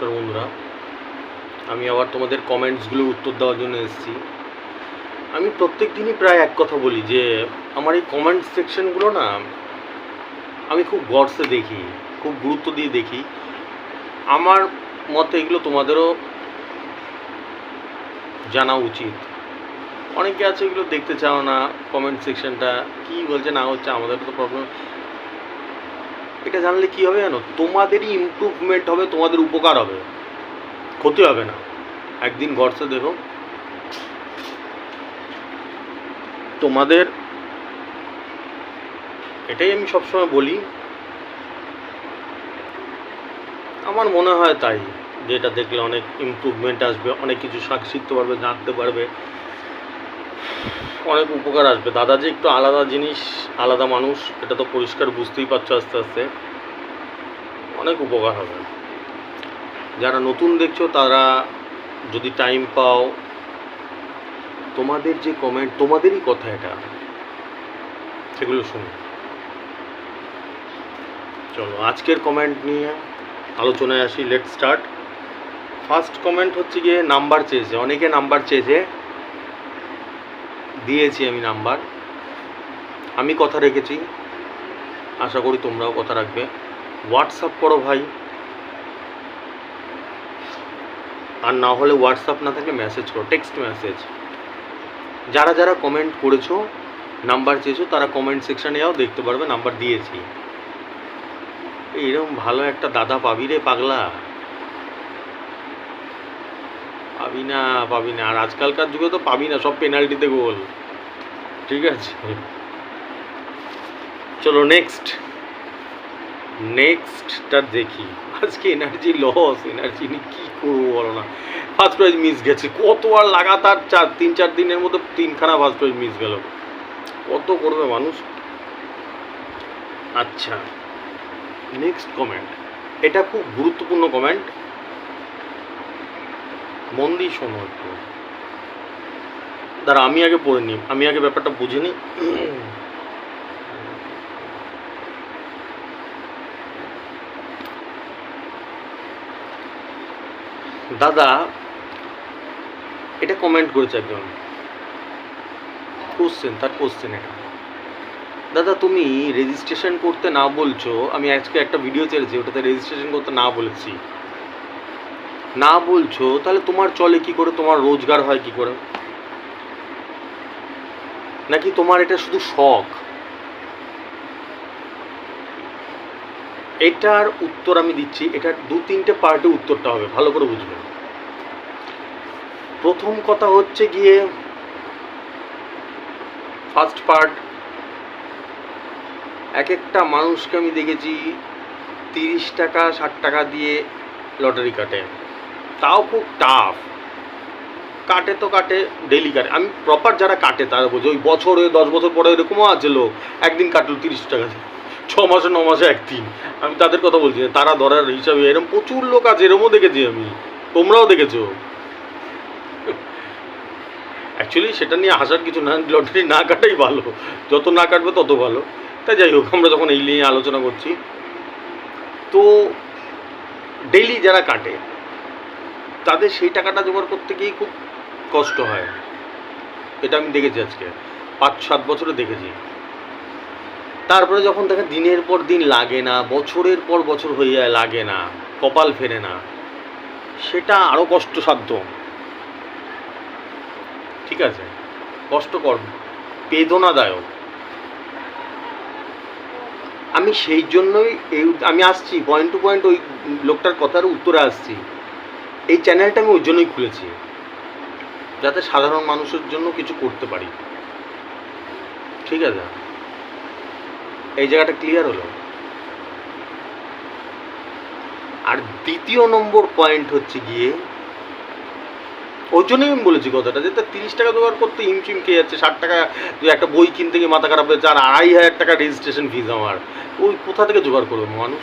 নমস্কার বন্ধুরা, আমি আবার তোমাদের কমেন্টসগুলোর উত্তর দেওয়ার জন্য এসেছি। আমি প্রত্যেক দিনই প্রায় এক কথা বলি যে আমার এই কমেন্ট সেকশনগুলো না আমি খুব গর্সে দেখি, খুব গুরুত্ব দিয়ে দেখি। আমার মতে এগুলো তোমাদেরও জানা উচিত। অনেকে আছে এগুলো দেখতে চাও না, কমেন্ট সেকশনটা কী বলছে না হচ্ছে, আমাদের তো প্রবলেম। এটা জানলে কী হবে জানো, তোমাদেরই ইমপ্রুভমেন্ট হবে, তোমাদের উপকার হবে, ক্ষতি হবে না। একদিন গর্সে দেখো, তোমাদের এটাই আমি সবসময় বলি, আমার মনে হয় তাই, যে এটা দেখলে অনেক ইমপ্রুভমেন্ট আসবে, অনেক কিছু শিখতে পারবে, জানতে পারবে, অনেক উপকার আসবে। দাদা যে একটু আলাদা জিনিস, আলাদা মানুষ, এটা তো পরিষ্কার বুঝতেই পারছো। আস্তে আস্তে অনেক উপকার হবে। যারা নতুন দেখছো তারা যদি টাইম পাও, তোমাদের যে কমেন্ট, তোমাদেরই কথা এটা, সেগুলো শুনো। চলো আজকের কমেন্ট নিয়ে আলোচনায় আসি। Let start. ফার্স্ট কমেন্ট হচ্ছে গিয়ে নাম্বার চেয়েছে, অনেকে নাম্বার চেয়েছে, দিয়েছি আমি নাম্বার। আমি কথা রেখেছি, আশা করি তোমরাও কথা রাখবে। হোয়াটসঅ্যাপ করো ভাই, আর না হলে হোয়াটসঅ্যাপ না থাকলে মেসেজ করো, টেক্সট মেসেজ। যারা যারা কমেন্ট করেছো, নাম্বার চেয়েছো, তারা কমেন্ট সেকশানে যাও, দেখতে পারবে নাম্বার দিয়েছি। এইরকম ভালো একটা দাদা পাবি রে পাগলা, পাবি না, পাবি না। আর আজকালকার যুগে তো পাবি না, সব পেনাল্টিতে গোল। ঠিক আছে, চলো নেক্সটটা দেখি। আজকে এনার্জি লস, এনার্জি নিয়ে কী করবো বলো না। ফার্স্ট প্রাইজ মিস গেছে, কত আর লাগাতার 3-4 দিনের মধ্যে 3খানা ফার্স্ট প্রাইজ মিস গেল, কত করবে মানুষ। আচ্ছা, নেক্সট কমেন্ট, এটা খুব গুরুত্বপূর্ণ কমেন্ট, মন দিয়ে শোনো একটু। দাঁড়া আমি আগে পড়ে নিই, আমি আগে ব্যাপারটা বুঝে নিই। দাদা এটা কমেন্ট করেছে একজন, তার কোশ্চেন এটা। দাদা তুমি রেজিস্ট্রেশন করতে না বলছো, আমি আজকে একটা ভিডিও ছেড়েছি, ওটাতে রেজিস্ট্রেশন করতে না বলেছি, না বলছো, তাহলে তোমার চলে কি করে, তোমার রোজগার হয় কি করে, নাকি তোমার এটা শুধু শখ? এটার উত্তর আমি দিচ্ছি, এটার 2-3টে পার্টে উত্তরটা হবে, ভালো করে বুঝবে। প্রথম কথা হচ্ছে গিয়ে, ফার্স্ট পার্ট, এক একটা মানুষকে আমি দেখেছি 30 টাকা 60 টাকা দিয়ে লটারি কাটে, তাও খুব টাফ কাটে, তো কাটে, ডেলি কাটে। আমি প্রপার যারা কাটে তারা বলছি, ওই বছরে 10 বছর পরে এরকমও আছে লোক একদিন কাটলো 30 টাকা দিয়ে, 6 মাসে 9 মাসে একদিন। আমি তাদের কথা বলছি, তারা ধরার হিসাবে এরকম প্রচুর লোক আছে, এরকমও দেখেছি আমি, তোমরাও দেখেছো। অ্যাকচুয়ালি সেটা নিয়ে হাসার কিছু না, লটারি না কাটাই ভালো, যত না কাটবে তত ভালো। তাই যাই হোক, আমরা যখন এই নিয়ে আলোচনা করছি, তো ডেইলি যারা কাটে তাদের সেই টাকাটা জোগাড় করতে গিয়েই খুব কষ্ট হয়। এটা আমি দেখেছি, আজকে 5-7 বছরে দেখেছি। তারপরে যখন দেখেন দিনের পর দিন লাগে না, বছরের পর বছর হয়ে যায়, লাগে না, কপাল ফেরে না, সেটা আরও কষ্টসাধ্য। ঠিক আছে, কষ্টকর, বেদনাদায়ক। আমি সেই জন্যই আমি আসছি পয়েন্ট টু পয়েন্ট, ওই লোকটার কথার উত্তরে আসছি। এই চ্যানেলটা আমি ওই জন্যই খুলেছি, যাতে সাধারণ মানুষের জন্য কিছু করতে পারি। ঠিক আছে, এই জায়গাটা ক্লিয়ার হলো। আর দ্বিতীয় নম্বর পয়েন্ট হচ্ছে গিয়ে, ওই জন্যই আমি বলেছি কথাটা, যে তার 30 টাকা জোগাড় করতে হিমচিম খেয়ে যাচ্ছে। 60 টাকা যে একটা বই কিনতে গিয়ে মাথা খারাপ হয়েছে, আর 2500 টাকা রেজিস্ট্রেশন ফিজ আমার, ওই কোথা থেকে জোগাড় করবে মানুষ?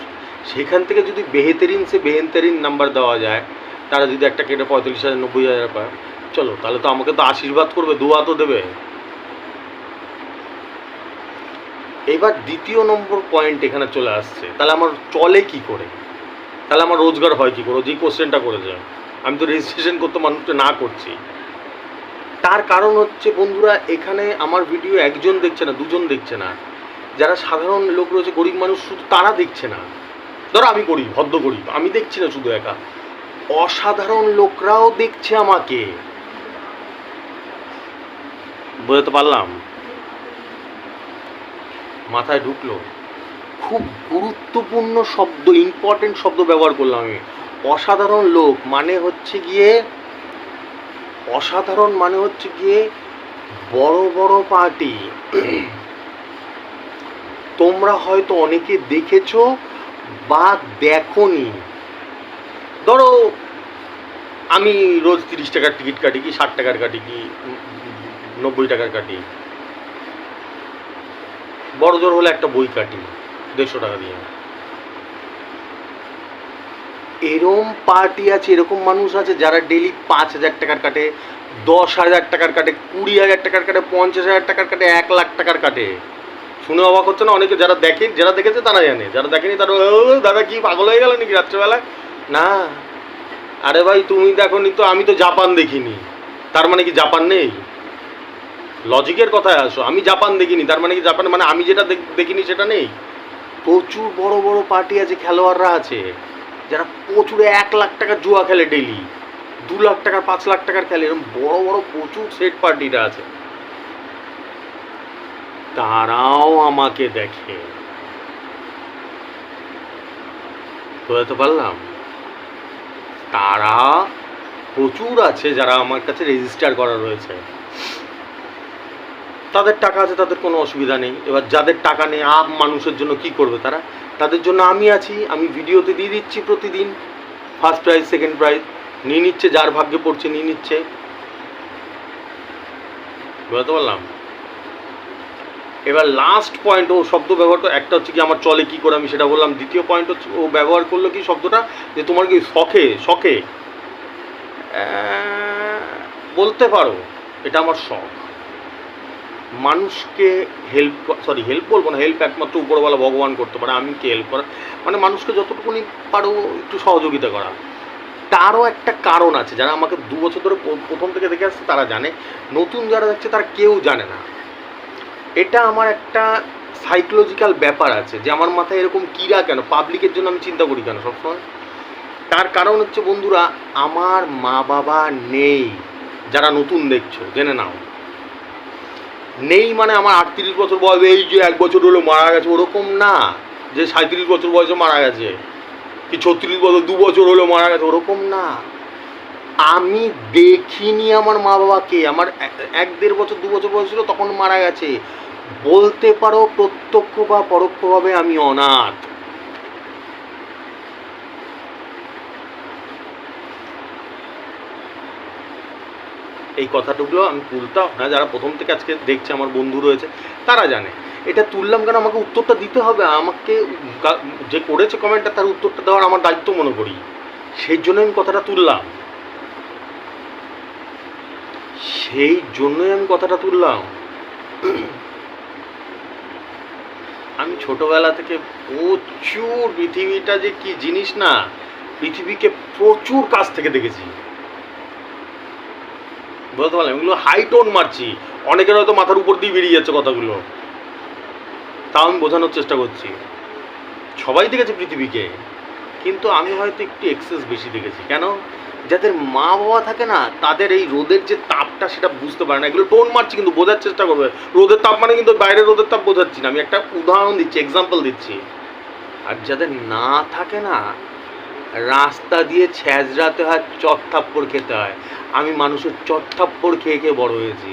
সেখান থেকে যদি বেহেনতেরিন নাম্বার দেওয়া যায়, তারা যদি একটা কেটে 45,000 90,000 পায়, চলো, তাহলে তো আমাকে তো আশীর্বাদ করবে, দোয়া তো দেবে। এবার দ্বিতীয় নম্বর পয়েন্ট এখানে চলে আসছে, তাহলে আমার চলে কি করে? তাহলে আমার রোজগার হয় কী করে? যে কোশ্চেনটা করেছে, আমি তো রেজিস্ট্রেশন করতে মানুষকে না করছি। তার কারণ হচ্ছে বন্ধুরা, এখানে আমার ভিডিও একজন দেখছে না, দুজন দেখছে না, যারা সাধারণ লোক রয়েছে, গরিব মানুষ, শুধু তারা দেখছে না। ধরো আমি গরিব, ভদ্র গরিব, আমি দেখছি না শুধু একা, অসাধারণ লোকরাও দেখছে আমাকে। বুঝতে পারলাম? মাথায় ঢুকলো? খুব গুরুত্বপূর্ণ শব্দ, ইম্পর্টেন্ট শব্দ ব্যবহার করলাম আমি। অসাধারণ লোক মানে হচ্ছে গিয়ে, অসাধারণ মানে হচ্ছে গিয়ে বড় বড় পার্টি। তোমরা হয়তো অনেকে দেখেছো বা দেখোনি। ধরো আমি রোজ 30 টাকার টিকিট কাটি, কি 60 টাকার কাটি, কি 90 টাকার কাটি, বড় জোর হলে একটা বই কাটি 150 টাকা দিয়ে। এরম পার্টি আছে, এরকম মানুষ আছে যারা ডেলি 5,000 টাকার কাটে, 10,000 টাকার কাটে, 20,000 টাকার কাটে, 50,000 টাকার কাটে, 1 লাখ টাকার কাটে। শুনে অবাক হচ্ছে না? অনেকে যারা দেখে, যারা দেখেছে তারা জানে, যারা দেখেনি তারা দাদা কি পাগল হয়ে গেল নাকি রাত্রেবেলায়? না, আরে ভাই তুমি দেখোনি তো, আমি তো জাপান দেখিনি, তার মানে কি জাপান নেই? লজিকের কথায় আসো, আমি জাপান দেখিনি তার মানে কি জাপান, মানে আমি যেটা দেখিনি সেটা নেই? প্রচুর বড় বড় পার্টি আছে, খেলোয়াড়রা আছে যারা প্রচুর 1 লাখ টাকার জুয়া খেলে ডেলি, 2 লাখ টাকার, 5 লাখ টাকার খেলে, এরকম বড় বড় প্রচুর সেট পার্টিটা আছে। তারাও আমাকে দেখে। বুঝতে পারলাম? তারা প্রচুর আছে যারা আমার কাছে রেজিস্টার করা রয়েছে। তাদের টাকা আছে, তাদের কোনো অসুবিধা নেই। এবার যাদের টাকা নেই, মানুষের জন্য কি করবে তারা? তাদের জন্য আমি আছি, আমি ভিডিওতে দিয়ে দিচ্ছি প্রতিদিন। ফার্স্ট প্রাইজ, সেকেন্ড প্রাইজ নিয়ে নিচ্ছে, যার ভাগ্যে পড়ছে নিয়ে নিচ্ছে। বুঝতে পারলাম? এবার লাস্ট পয়েন্ট, ও শব্দ ব্যবহার তো, একটা হচ্ছে কি আমার চলে কি করে আমি সেটা বললাম, দ্বিতীয় পয়েন্ট হচ্ছে ও ব্যবহার করলো কি শব্দটা, যে তোমার কি শখে, শখে বলতে পারো এটা আমার শখ। মানুষকে হেল্প, হেল্প বলবো না, হেল্প একমাত্র উপরওয়ালা ভগবান করতে পারে, আমি কি হেল্প করা, মানে মানুষকে যতটুকুনি পারো একটু সহযোগিতা করা। তারও একটা কারণ আছে, যারা আমাকে 2 বছর ধরে প্রথম থেকে দেখে আসছে তারা জানে, নতুন যারা দেখছে তারা কেউ জানে না। এটা আমার একটা সাইকোলজিক্যাল ব্যাপার আছে, যে আমার মাথায় এরকম কিরা কেন, পাবলিকের জন্য আমি চিন্তা করি কেন সবসময়। তার কারণ হচ্ছে বন্ধুরা, আমার মা বাবা নেই, যারা নতুন দেখছো জেনে নাও। নেই মানে আমার 38 বছর বয়স, এই যে 1 বছর হলো মারা গেছে ওরকম না, যে 37 বছর বয়সে মারা গেছে, কি 36 বছর 2 বছর হলো মারা গেছে ওরকম না। আমি দেখিনি আমার মা বাবাকে, আমার 1-1.5 বছর 2 বছর বয়স ছিল তখন মারা গেছে। বলতে পারো প্রত্যক্ষ বা পরোক্ষভাবে আমি অনাথ। এই কথাটুকুলো আমি তুলতাম না, যারা প্রথম থেকে আজকে দেখছে আমার বন্ধু রয়েছে তারা জানে। এটা তুললাম কেন, আমাকে উত্তরটা দিতে হবে, আমাকে যে করেছে কমেন্টটা তার উত্তরটা দেওয়ার আমার দায়িত্ব মনে করি, সেই জন্য আমি কথাটা তুললাম, সেই জন্যই আমি কথাটা তুললাম। আমি ছোটবেলা থেকে প্রচুর, পৃথিবীটা যে কি জিনিস না, পৃথিবীকে প্রচুর কাছ থেকে দেখেছি। বুঝতে পারলাম? এগুলো হাই টোন মারছি, অনেকের হয়তো মাথার উপর দিয়ে বেরিয়ে যাচ্ছে কথাগুলো, তাও আমি বোঝানোর চেষ্টা করছি। সবাই দেখেছে পৃথিবীকে, কিন্তু আমি হয়তো একটু এক্সেস বেশি দেখেছি। কেন? যাদের মা বাবা থাকে না, তাদের এই রোদের যে তাপটা সেটা বুঝতে পারে না। এগুলো টোন মারছি কিন্তু বোঝার চেষ্টা করবে। রোদের তাপ মানে কিন্তু বাইরের রোদের তাপ বোঝাচ্ছি না, আমি একটা উদাহরণ দিচ্ছি, এক্সাম্পল দিচ্ছি। আর যাদের না থাকে না, রাস্তা দিয়ে ছ্যাঁচড়াতে হয়, চটথাপ্পড় খেতে হয়। আমি মানুষের চটথাপ্পড় খেয়ে খেয়ে বড় হয়েছি।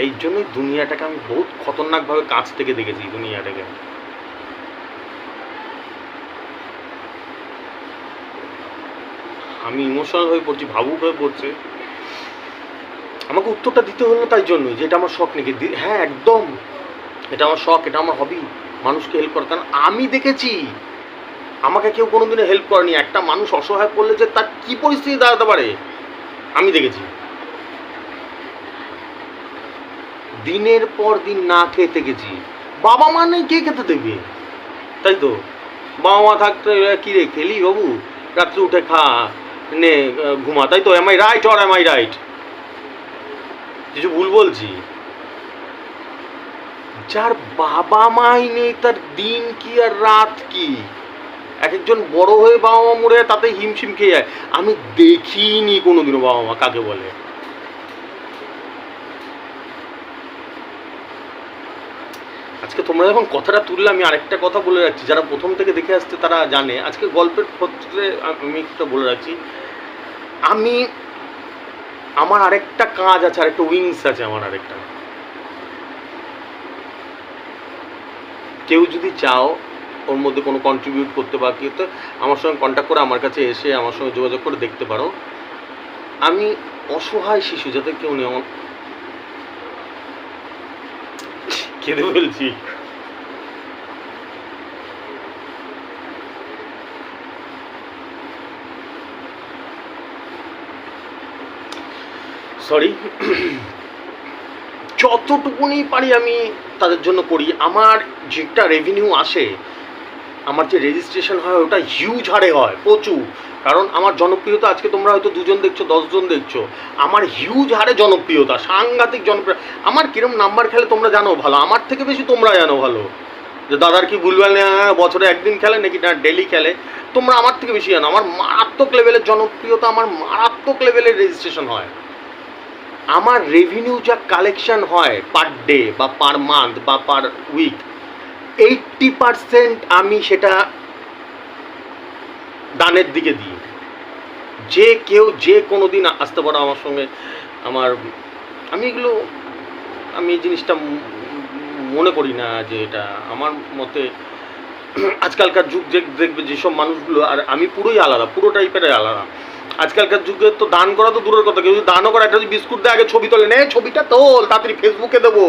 এই জন্যই দুনিয়াটাকে আমি বহুত খতরনাকভাবে কাছ থেকে দেখেছি, দুনিয়াটাকে। আমি ইমোশনাল হয়ে পড়ছি, ভাবুক হয়ে পড়ছে। আমাকে উত্তরটা দিতে হলো তাই জন্যই যে এটা আমার শখ নাকি। হ্যাঁ একদম, এটা আমার শখ, এটা আমার হবি, মানুষকে হেল্প করা। কারণ আমি দেখেছি আমাকে কেউ কোনোদিনও হেল্প করেনি। একটা মানুষ অসহায় পড়লে যে তার কী পরিস্থিতি দাঁড়াতে পারে আমি দেখেছি। দিনের পর দিন না খেয়ে থেকেছি, বাবা মা নেই, কে খেতে দেবে? তাই তো, বাবা মা থাকতে কী রে খেলি বাবু, রাত্রে উঠে খা, নে ঘুমা, তাই তো? Am I right or am I right? কিছু ভুল বলছি? যার বাবা মাই নেই তার দিন কি আর রাত কি? এক একজন বড় হয়ে বাবা মা মরে যায়, তাতে হিমশিম খেয়ে যায়। আমি দেখিনি কোনোদিনও বাবা মা কাকে বলে। আজকে তোমরা যখন কথাটা তুললে আমি আরেকটা কথা বলে রাখছি, যারা প্রথম থেকে দেখে আসছে তারা জানে। আজকে গল্পের ক্ষেত্রে আমি একটা বলে রাখছি, আমার আরেকটা কাজ আছে, আরেকটা উইংস আছে আমার আরেকটা। কেউ যদি চাও ওর মধ্যে কোনো কন্ট্রিবিউট করতে বা কি হতে, আমার সঙ্গে কন্ট্যাক্ট করে আমার কাছে এসে আমার সঙ্গে যোগাযোগ করে দেখতে পারো। আমি অসহায় শিশু, যাতে কেউ নেই, আমার কেঁদে বলছি। সরি, যতটুকুনি পারি আমি তাদের জন্য করি। আমার যেটা রেভিনিউ আসে, আমার যে রেজিস্ট্রেশন হয় ওটা হিউজ হারে হয়, প্রচুর। কারণ আমার জনপ্রিয়তা, আজকে তোমরা হয়তো 2 জন দেখছো, 10 জন দেখছো, আমার হিউজ হারে জনপ্রিয়তা, সাংঘাতিক জনপ্রিয়। আমার কিরম নাম্বার খেলে তোমরা জানো ভালো, আমার থেকে বেশি তোমরা জানো ভালো, যে দাদার কি ভুলভাল নেই, বছরে একদিন খেলে নাকি না ডেলি খেলে, তোমরা আমার থেকে বেশি জানো। আমার মারাত্মক লেভেলের জনপ্রিয়তা, আমার মারাত্মক লেভেলের রেজিস্ট্রেশন হয়। আমার রেভিনিউ যা কালেকশন হয় পার ডে বা পার মান্থ বা পার উইক, 80% আমি সেটা দানের দিকে দিই। যে কেউ যে কোনো দিন আসতে পারো আমার সঙ্গে, আমি এগুলো, আমি এই জিনিসটা মনে করি না যে এটা আমার মতে। আজকালকার যুগ দেখবে যেসব মানুষগুলো, আর আমি পুরোই আলাদা, পুরো টাইপের আলাদা। আজকালকার যুগে তো দান করা তো দূরের কথা, কেউ যদি দানও করে, একটা যদি বিস্কুট দেয় আগে ছবি তোলে, নে ছবিটা তোল, তাড়াতাড়ি ফেসবুকে দেবো।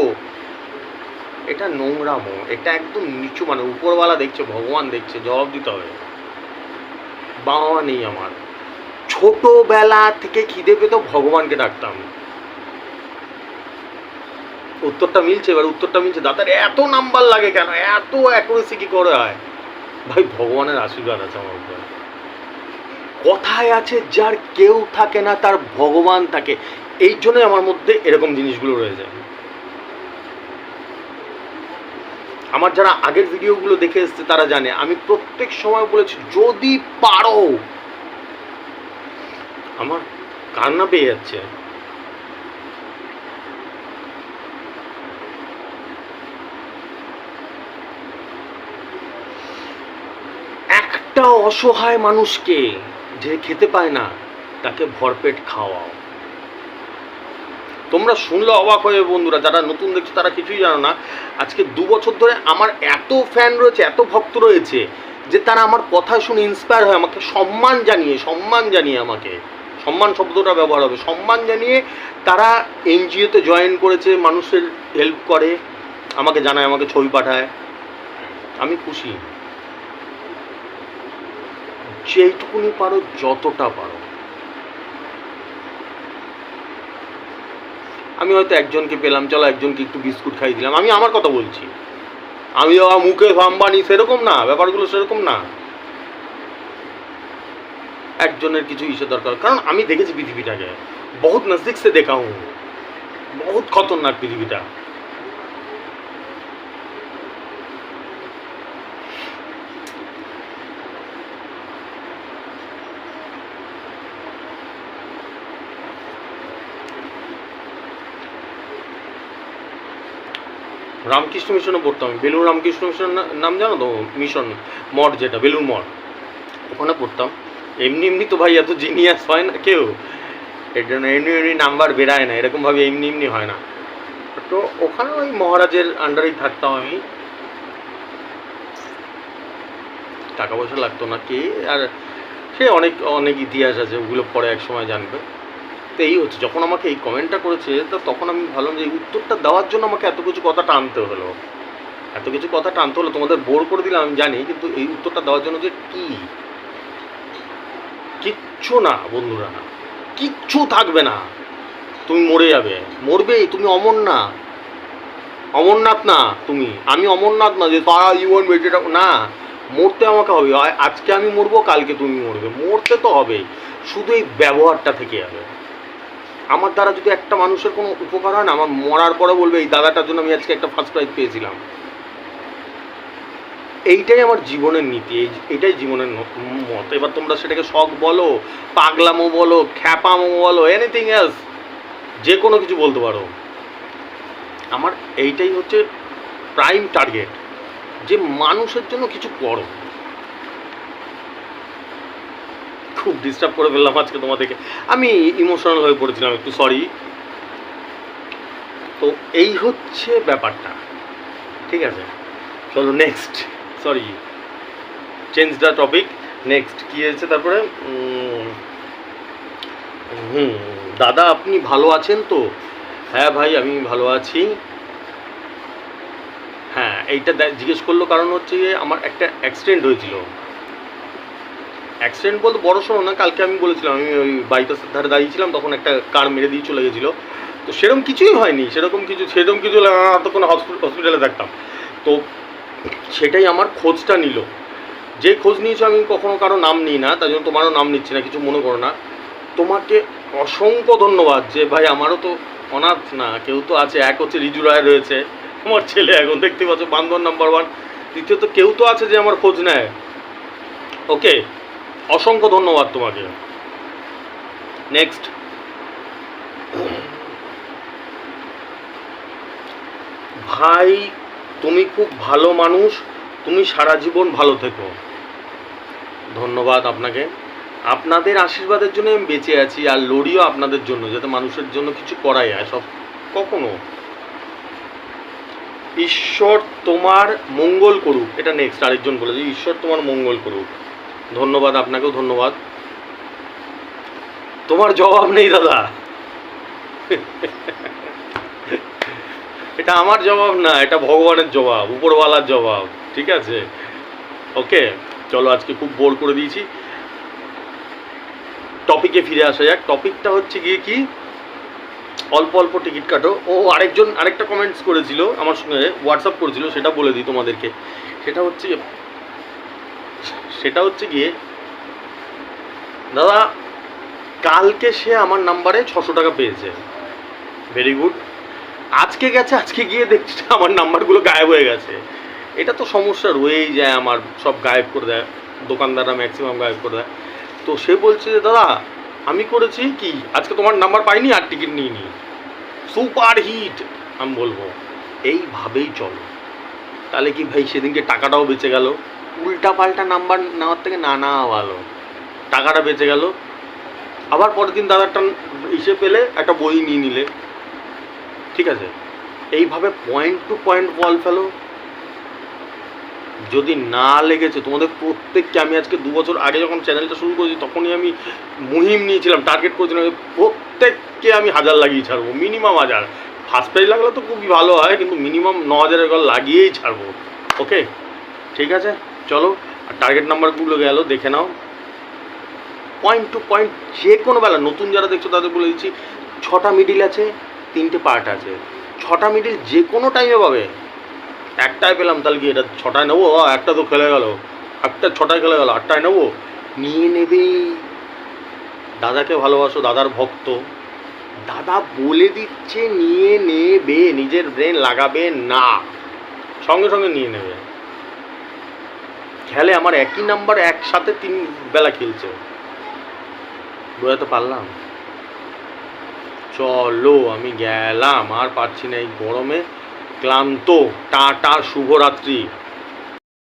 এটা নোংরামো, এটা একদম নিচু, মানে উপরওয়ালা দেখছে, ভগবান দেখছে, জবাব দিতে হবে। বাবা মা নেই আমার, ছোটবেলা থেকে খিদে পেতো, ভগবানকে ডাকতাম। উত্তরটা মিলছে, এবার উত্তরটা মিলছে। দাদার এত নাম্বার লাগে কেন, এত অ্যাকুরেসি কি করে হয়? ভাই ভগবানের আশীর্বাদ আছে আমার উপর। কথায় আছে, যার কেউ থাকে না তার ভগবান থাকে। এই জন্যই আমার মধ্যে এরকম জিনিসগুলো রয়ে যায়। আমার যারা আগের ভিডিওগুলো দেখে এসছে তারা জানে, আমি প্রত্যেক সময় বলেছি, যদি পারো, আমার কান্না পেয়ে যাচ্ছে। একটা অসহায় মানুষকে যে খেতে পায় না, তাকে ভরপেট খাওয়াও। তোমরা শুনলে অবাক হয়ে, বন্ধুরা যারা নতুন দেখছো তারা কিছুই জানো না। আজকে 2 বছর ধরে আমার এত ফ্যান রয়েছে, এত ভক্ত রয়েছে, যে তারা আমার কথা শুনে ইন্সপায়ার হয়, আমাকে সম্মান জানিয়ে আমাকে, সম্মান শব্দটা ব্যবহার হবে, সম্মান জানিয়ে তারা এনজিওতে জয়েন করেছে, মানুষের হেল্প করে, আমাকে জানায়, আমাকে ছবি পাঠায়। আমি খুশি। যেইটুকুনি পারো, যতটা পারো। আমি হয়তো একজনকে পেলাম, চলো একজনকে একটু বিস্কুট খাই দিলাম, আমি আমার কথা বলছি। আমি মুকেশ আম্বানি সেরকম না, ব্যাপারগুলো সেরকম না। একজনের কিছু ইসে দরকার, কারণ আমি দেখেছি পৃথিবীটাকে, বহুত নজদিক সে দেখা হুঁ, বহুত খতরনাক পৃথিবীটা। রামকৃষ্ণ মিশনে পড়তাম আমি, বেলুর রামকৃষ্ণ মিশন নাম জানো তো? মিশন মঠ, যেটা বেলুর মঠ, ওখানে পড়তাম। এমনি তো ভাই এত জিনিয়াস হয় না কেউ, এর জন্য এমনি নাম্বার বেরায় না, এরকমভাবে এমনি হয় না। তো ওখানে ওই মহারাজের আন্ডারেই থাকতাম আমি, টাকা পয়সা লাগতো না। কে আর, সে অনেক ইতিহাস আছে, ওগুলো পরে এক সময় জানবে। তো এই হচ্ছে, যখন আমাকে এই কমেন্টটা করেছে, তো তখন আমি ভাবলাম যে এই উত্তরটা দেওয়ার জন্য আমাকে এত কিছু কথা টানতে হলো, তোমাদের বোর করে দিলাম আমি জানি, কিন্তু এই উত্তরটা দেওয়ার জন্য যে কিচ্ছু না বন্ধুরা, কিচ্ছু থাকবে না, তুমি মরে যাবে, মরবেই, তুমি অমর না। অমরনাথ না তুমি, আমি অমরনাথ না যে সারা জীবন বেঁচে থাকো, না, মরতে আমাকে হবে। আজকে আমি মরবো, কালকে তুমি মরবে, মরতে তো হবেই। শুধু এই ব্যবহারটা থেকে যাবে। আমার দ্বারা যদি একটা মানুষের কোনো উপকার হয় না, আমার মরার পরে বলবে এই দাদাটার জন্য আমি আজকে একটা ফার্স্ট প্রাইজ পেয়েছিলাম। এইটাই আমার জীবনের নীতি, এইটাই জীবনের মত। এবার তোমরা সেটাকে শখ বলো, পাগলামো বলো, খ্যাপামো বলো, এনিথিং এলস, যে কোনো কিছু বলতে পারো। আমার এইটাই হচ্ছে প্রাইম টার্গেট, যে মানুষের জন্য কিছু করো। খুব ডিস্টার্ব করে ফেললাম আজকে তোমাদেরকে, আমি ইমোশনাল হয়ে পড়েছিলাম একটু, সরি। তো এই হচ্ছে ব্যাপারটা, ঠিক আছে? চলো next, sorry, change the topic. Next কী হয়েছে তারপরে? দাদা আপনি ভালো আছেন তো? হ্যাঁ ভাই আমি ভালো আছি। হ্যাঁ, এইটা জিজ্ঞেস করলো কারণ হচ্ছে আমার একটা অ্যাক্সিডেন্ট হয়েছিল। অ্যাক্সিডেন্ট বলতে বড় সড়ো না, কালকে আমি বলেছিলাম আমি ওই বাইপাসের ধারে দাঁড়িয়েছিলাম, তখন একটা কার মেরে দিয়ে চলে গেছিলো। তো সেরকম কিছুই হয়নি, সেরকম কিছু তখন হসপিটালে থাকতাম। তো সেটাই আমার খোঁজটা নিল। যে খোঁজ নিয়েছো, আমি কখনো কারো নাম নিই না, তাই জন্য তোমারও নাম নিচ্ছি না, কিছু মনে করো না। তোমাকে অসংখ্য ধন্যবাদ যে ভাই আমারও তো অনাথ না, কেউ তো আছে। এক হচ্ছে রিজু রায় রয়েছে, আমার ছেলে, এখন দেখতে পাচ্ছ বান্ধব নাম্বার 1। দ্বিতীয়ত কেউ তো আছে যে আমার খোঁজ নেয়। ওকে, অসংখ্য ধন্যবাদ তোমাকে। নেক্সট, ভাই তুমি খুব ভালো মানুষ, তুমি সারা জীবন ভালো থেকো। ধন্যবাদ আপনাকে। আপনাদের আশীর্বাদের জন্য আমি বেঁচে আছি, আর লড়িও আপনাদের জন্য, যাতে মানুষের জন্য কিছু করা যায় সব কখনো। ঈশ্বর তোমার মঙ্গল করুক, এটা নেক্সট আরেকজন বলেছে, ঈশ্বর তোমার মঙ্গল করুক। ধন্যবাদ, আপনাকেও ধন্যবাদ। তোমার জবাব নেই দাদা, এটা আমার জবাব না, এটা ভগবানের জবাব, উপরওয়ালার জবাব, ঠিক আছে? ওকে, চলো আজকে খুব বোর করে দিয়েছি, টপিকে ফিরে আসা যাক। টপিকটা হচ্ছে গিয়ে কি, অল্প অল্প টিকিট কাটো। ও আরেকজন আরেকটা কমেন্টস করেছিল আমার সঙ্গে, হোয়াটসঅ্যাপ করেছিল, সেটা বলে দিই তোমাদেরকে। সেটা হচ্ছে গিয়ে দাদা কালকে সে আমার নাম্বারে 600 টাকা পেয়েছে, ভেরি গুড। আজকে গেছে, আজকে গিয়ে দেখছি আমার নাম্বারগুলো গায়েব হয়ে গেছে। এটা তো সমস্যা রয়েই যায়, আমার সব গায়েব করে দেয়, দোকানদাররা ম্যাক্সিমাম গায়েব করে দেয়। তো সে বলছে যে দাদা আমি করেছি কি, আজকে তোমার নাম্বার পাইনি আর টিকিট নিইনি, সুপার হিট। আমি বলবো এইভাবেই চলো, তাহলে কি ভাই সেদিনকে টাকাটাও বেঁচে গেল। উল্টা পাল্টা নাম্বার নেওয়ার থেকে না নেওয়া ভালো, টাকাটা বেঁচে গেল। আবার পরের দিন দাদারটা এসে পেলে একটা বই নিয়ে নিলে, ঠিক আছে? এইভাবে পয়েন্ট টু পয়েন্ট বল ফেলো। যদি না লেগেছে তোমাদের প্রত্যেককে, আমি আজকে 2 বছর আগে যখন চ্যানেলটা শুরু করেছি তখনই আমি মুহিম নিয়েছিলাম, টার্গেট করেছিলাম প্রত্যেককে আমি 1000 লাগিয়ে ছাড়বো, মিনিমাম 1000। ফার্স্ট প্রাইজ লাগলে তো খুবই ভালো হয়, কিন্তু মিনিমাম 9000-এর ঘর লাগিয়েই ছাড়বো। ওকে, ঠিক আছে, চলো। আর টার্গেট নাম্বারগুলো গেল দেখে নাও, পয়েন্ট টু পয়েন্ট, যে কোনো বেলা। নতুন যারা দেখছো তাদের বলে দিচ্ছি, 6টা মিডিল আছে, 3টে পার্ট আছে। 6টা মিডিল যে কোনো টাইমে পাবে। একটায় পেলাম, তাহলে কি এটা 6টায় নেবো? একটা তো খেলে গেল, একটা 6টায় খেলে গেল, 8টায় নেবো, নিয়ে নেবে। দাদাকে ভালোবাসো, দাদার ভক্ত, দাদা বলে দিচ্ছে নিয়ে নেবে, নিজের ব্রেন লাগাবে না, সঙ্গে সঙ্গে নিয়ে নেবে। খেলে আমার একই নাম্বার একসাথে 3 বেলা খেলছে, বোঝাতে পারলাম? চলো আমি গেলাম, আর পারছি না এই গরমে, ক্লান্ত। টাটা, শুভরাত্রি।